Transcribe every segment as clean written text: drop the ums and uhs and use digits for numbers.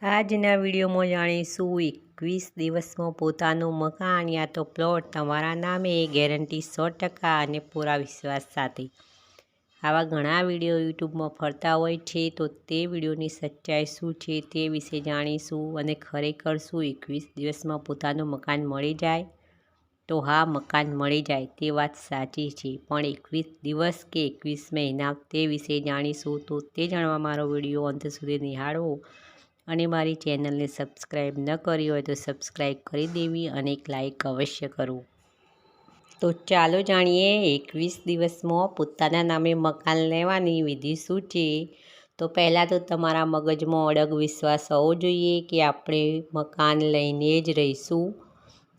આજના વિડીયોમાં જાણીશું 21 દિવસમાં પોતાનું મકાન યા તો પ્લોટ તમારા નામે ગેરંટી 100% અને પૂરા વિશ્વાસ સાથે। આવા ઘણા વિડીયો યુટ્યુબમાં ફરતા હોય છે, તો તે વિડીયોની સચ્ચાઈ શું છે તે વિશે જાણીશું અને ખરેખર શું 21 દિવસમાં પોતાનું મકાન મળી જાય? તો હા, મકાન મળી જાય તે વાત સાચી છે, પણ 21 દિવસ કે 21 મહિના તે વિશે જાણીશું। તો તે જાણવા મારો વિડીયો અંત સુધી નિહાળવો અને મારી ચેનલને સબસ્ક્રાઈબ ન કરી હોય તો સબસ્ક્રાઈબ કરી દેવી અને એક લાઈક અવશ્ય કરવું। તો ચાલો જાણીએ 21 દિવસમાં પોતાના નામે મકાન લેવાની વિધિ શું છે। તો પહેલાં તો તમારા મગજમાં અડગ વિશ્વાસ હોવો જોઈએ કે આપણે મકાન લઈને જ રહીશું,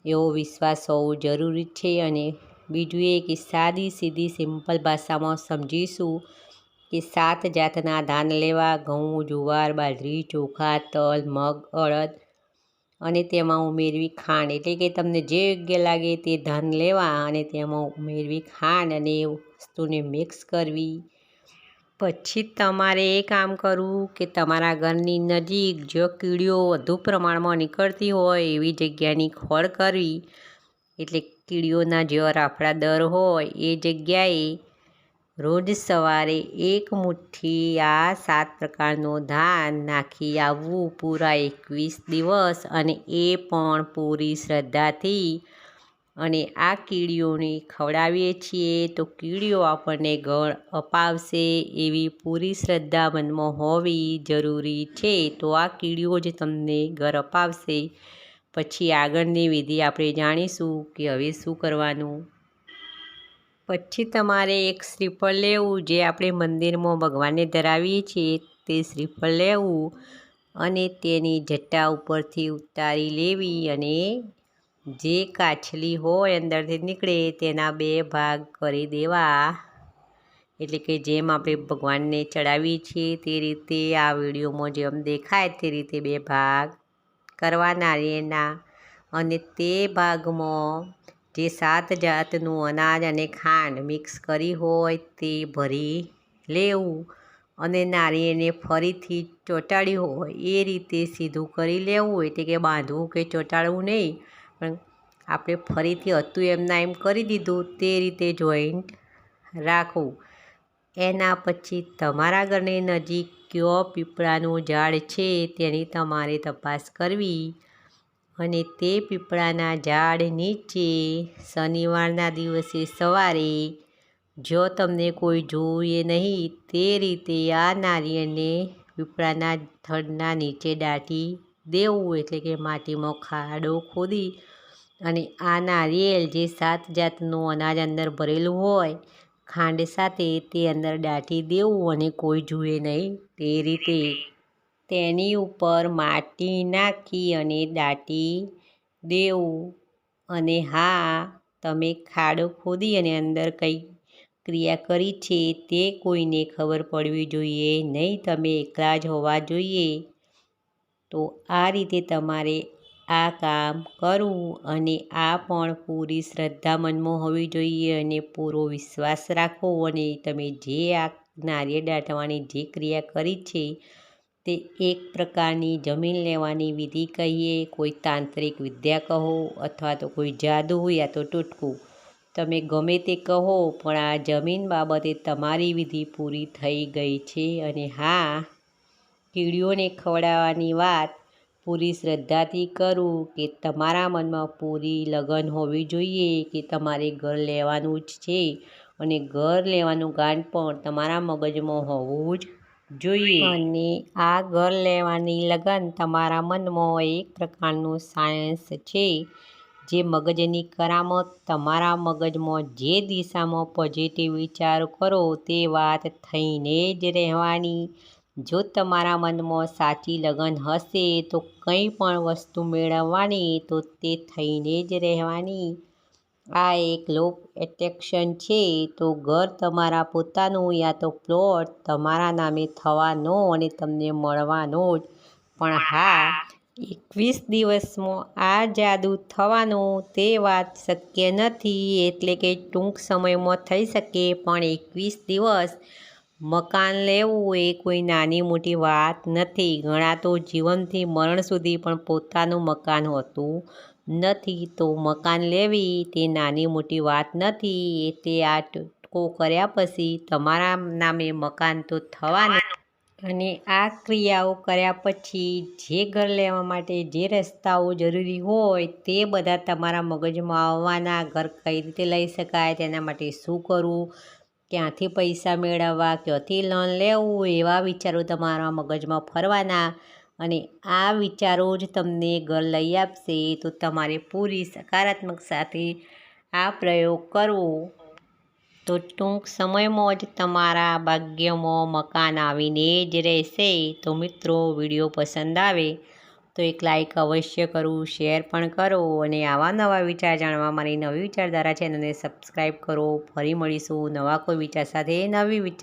એવો વિશ્વાસ હોવો જરૂરી છે। અને બીજું એ કે સાદી સીધી સિમ્પલ ભાષામાં સમજીશું કે 7 જાતના ધાન લેવા: ઘઉં, જુવાર, બાજરી, ચોખા, તલ, મગ, અડદ અને તેમાં ઉમેરવી ખાંડ। એટલે કે તમને જે યોગ્ય લાગે તે ધાન લેવા અને તેમાં ઉમેરવી ખાંડ અને એ વસ્તુને મિક્સ કરવી। પછી તમારે એ કામ કરવું કે તમારા ઘરની નજીક જો કીડીઓ વધુ પ્રમાણમાં નીકળતી હોય એવી જગ્યાની ખોળ કરવી। એટલે કીડીઓના જેવા રાફડા દર હોય એ જગ્યાએ રોજ સવારે 1 મુઠ્ઠી આ 7 પ્રકારનું ધાન નાખી આવવું પૂરા 21 દિવસ, અને એ પણ પૂરી શ્રદ્ધાથી। અને આ કીડીઓને ખવડાવીએ છીએ તો કીડીઓ આપણને ગળ અપાવશે એવી પૂરી શ્રદ્ધા મનમાં હોવી જરૂરી છે। તો આ કીડીઓ જ તમને ઘર અપાવશે। પછી આગળની વિધિ આપણે જાણીશું કે હવે શું કરવાનું। પછી તમારે એક શ્રીફળ લેવું, જે આપણે મંદિરમાં ભગવાનને ધરાવીએ છીએ તે શ્રીફળ લેવું અને તેની જટા ઉપરથી ઉતારી લેવી અને જે કાછલી હોય અંદરથી નીકળે તેના 2 ભાગ કરી દેવા। એટલે કે જેમ આપણે ભગવાનને ચડાવીએ છીએ તે રીતે આ વિડીયોમાં જેમ દેખાય તે રીતે 2 ભાગ કરવા નારિયેળના, અને તે ભાગમાં જે 7 જાતનું અનાજ અને ખાંડ મિક્સ કરી હોય તે ભરી લેવું અને નારિયેળને ફરીથી ચોંટાડ્યું હોય એ રીતે સીધું કરી લેવું। એટલે કે બાંધવું કે ચોંટાડવું નહીં, પણ આપણે ફરીથી હતું એમના એમ કરી દીધું તે રીતે જોઈન્ટ રાખવું। એના પછી તમારા ઘરની નજીક કયો પીપળાનું ઝાડ છે તેની તમારે તપાસ કરવી અને તે પીપળાના ઝાડ નીચે શનિવારના દિવસે સવારે જો તમને કોઈ જોઈએ નહીં તે રીતે આ નારિયેળને પીપળાના થડના નીચે દાટી દેવું। એટલે કે માટીમાં ખાડો ખોદી અને આ નારિયેળ જે 7 જાતનું અનાજ અંદર ભરેલું હોય ખાંડ સાથે તે અંદર દાટી દેવું અને કોઈ જુએ નહીં તે રીતે તેની ઉપર માટી નાખી અને દાટી દેવું। અને હા, તમે ખાડો ખોદી અને અંદર કંઈ ક્રિયા કરી છે તે કોઈને ખબર પડવી જોઈએ નહીં, તમે એકલા જ હોવા જોઈએ। તો આ રીતે તમારે આ કામ કરવું અને આ પણ પૂરી શ્રદ્ધા મનમાં હોવી જોઈએ અને પૂરો વિશ્વાસ રાખવો। અને તમે જે આ નારિયેળ દાટવાની જે ક્રિયા કરી છે તે એક પ્રકારની જમીન લેવાની વિધિ કહીએ, કોઈ તાંત્રિક વિદ્યા કહો અથવા તો કોઈ જાદુ યા તો ટોટકું, તમે ગમે તે કહો, પણ આ જમીન બાબતે તમારી વિધિ પૂરી થઈ ગઈ છે। અને હા, કીડીઓને ખવડાવવાની વાત પૂરી શ્રદ્ધાથી કરું કે તમારા મનમાં પૂરી લગન હોવી જોઈએ કે તમારે ઘર લેવાનું જ છે, અને ઘર લેવાનું ગાંઠ પણ તમારા મગજમાં હોવું જ જોઈએ। અને આ ઘર લેવાની લગન તમારા મનમાં એક પ્રકારનું સાયન્સ છે, જે મગજની કરામત। તમારા મગજમાં જે દિશામાં પોઝિટિવ વિચારો કરો તે વાત થઈને જ રહેવાની। જો તમારા મનમાં સાચી લગન હશે તો કંઈ પણ વસ્તુ મેળવવાની તો તે થઈને જ રહેવાની। આ એક લો એટ્રેક્શન છે। તો ઘર તમારા પોતાનું યા તો પ્લોટ તમારા નામે થવાનો અને તમને મળવાનો જ। પણ હા, 21 દિવસમાં આ જાદુ થવાનું તે વાત શક્ય નથી, એટલે કે ટૂંક સમયમાં થઈ શકે, પણ 21 દિવસ મકાન લેવું એ કોઈ નાની મોટી વાત નથી. ઘણા તો જીવનથી મરણ સુધી પણ પોતાનું મકાન હોતું નથી. તો મકાન લેવી તે નાની મોટી વાત નથી. તે આ ટૂચકો કર્યા પછી તમારા નામે મકાન તો થવાનું. અને આ ક્રિયાઓ કર્યા પછી જે ઘર લેવા માટે જે રસ્તાઓ જરૂરી હોય તે બધા તમારા મગજમાં આવવાના. ઘર કઈ રીતે લઈ શકાય, તેના માટે શું કરવું, ક્યાંથી પૈસા મેળવવા, ક્યાંથી લોન લેવું, એવા વિચારો તમારા મગજમાં ફરવાના. અને આ વિચારો જ તમને ઘર લઈ આપશે. તો તમારે પૂરી સકારાત્મક સાથે આ પ્રયોગ કરવો. તો ટૂંક સમયમાં જ તમારા ભાગ્યમાં મકાન આવીને જ રહેશે. તો મિત્રો, વિડીયો પસંદ આવે તો એક લાઈક અવશ્ય કરવું, શેર પણ કરો. અને આવા નવા વિચાર જાણવા મારી નવી વિચારધારા ચેનલને સબસ્ક્રાઈબ કરો. ફરી મળીશું નવા કોઈ વિચાર સાથે, નવી વિચાર